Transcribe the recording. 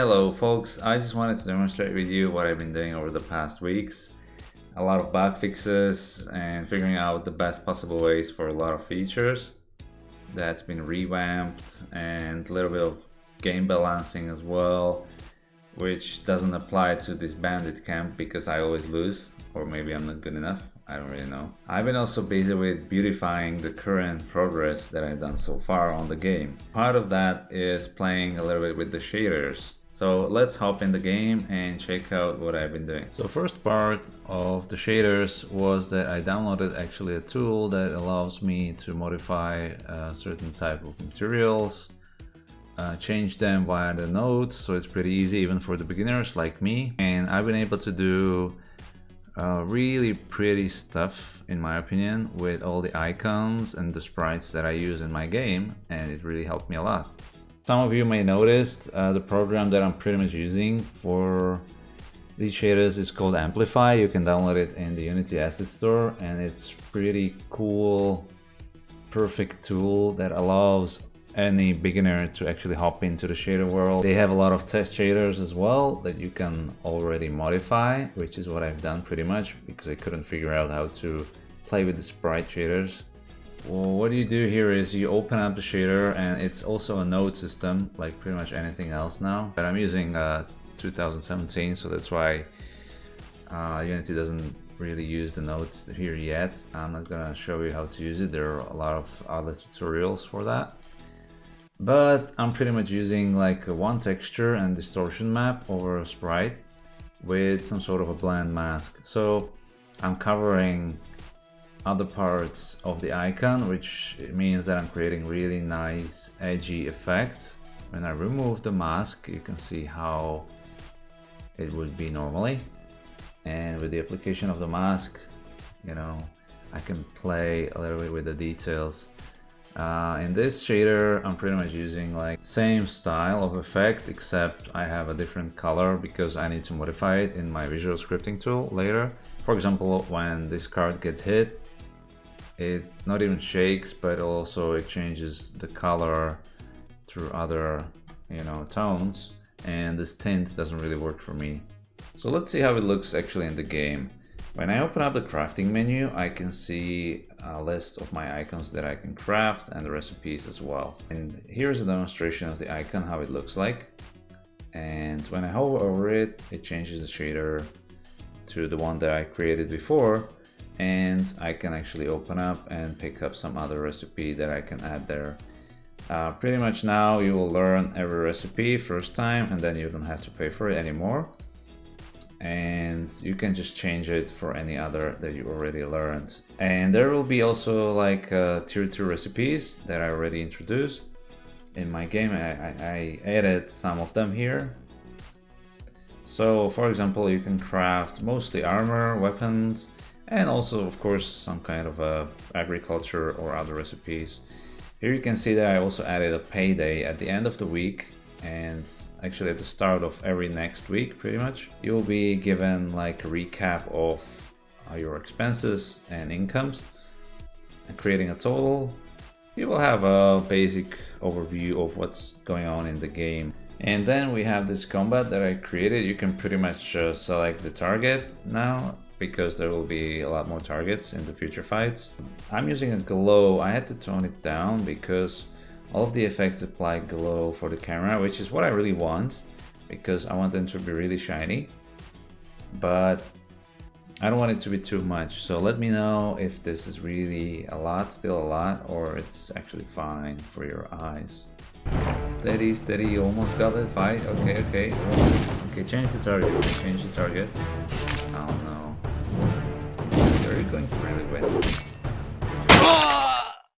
Hello folks, I just wanted to demonstrate with you what I've been doing over the past weeks. A lot of bug fixes and figuring out the best possible ways for a lot of features. That's been revamped, and a little bit of game balancing as well, which doesn't apply to this bandit camp because I always lose, or maybe I'm not good enough. I don't really know. I've been also busy with beautifying the current progress that I've done so far on the game. Part of that is playing a little bit with the shaders. So let's hop in the game and check out what I've been doing. So first part of the shaders was that I downloaded actually a tool that allows me to modify a certain type of materials, change them via the nodes, so it's pretty easy even for the beginners like me. And I've been able to do really pretty stuff in my opinion with all the icons and the sprites that I use in my game, and it really helped me a lot. Some of you may notice the program that I'm pretty much using for these shaders is called Amplify. You can download it in the Unity Asset Store, and it's pretty cool, perfect tool that allows any beginner to actually hop into the shader world. They have a lot of test shaders as well that you can already modify, which is what I've done pretty much because I couldn't figure out how to play with the sprite shaders. Well, what you do here is you open up the shader, and it's also a node system like pretty much anything else now, but I'm using 2017, so that's why Unity doesn't really use the nodes here yet. I'm not gonna show you how to use it. There are a lot of other tutorials for that. But I'm pretty much using like one texture and distortion map over a sprite with some sort of a blend mask. So I'm covering other parts of the icon, which means that I'm creating really nice edgy effects. When I remove the mask, you can see how it would be normally. And with the application of the mask, you know, I can play a little bit with the details. In this shader, I'm pretty much using like same style of effect, except I have a different color because I need to modify it in my visual scripting tool later. For example, when this card gets hit, it not even shakes, but also it changes the color through other, tones, and this tint doesn't really work for me. So let's see how it looks actually in the game. When I open up the crafting menu, I can see a list of my icons that I can craft and the recipes as well. And here's a demonstration of the icon, how it looks like. And when I hover over it, it changes the shader to the one that I created before. And I can actually open up and pick up some other recipe that I can add there. Pretty much now you will learn every recipe first time, and then you don't have to pay for it anymore. And you can just change it for any other that you already learned. And there will be also like tier 2 recipes that I already introduced in my game. I added some of them here. So for example, you can craft mostly armor, weapons, and also of course some kind of agriculture or other recipes. Here you can see that I also added a payday at the end of the week, and actually at the start of every next week pretty much. You'll be given like a recap of your expenses and incomes, and creating a total. You will have a basic overview of what's going on in the game. And then we have this combat that I created. You can pretty much select the target now, because there will be a lot more targets in the future fights. I'm using a glow. I had to tone it down because all of the effects apply glow for the camera, which is what I really want, because I want them to be really shiny, but I don't want it to be too much. So let me know if this is really still a lot, or it's actually fine for your eyes. Steady, steady, you almost got it. Fight. Okay, change the target. Oh no. You're going to really win.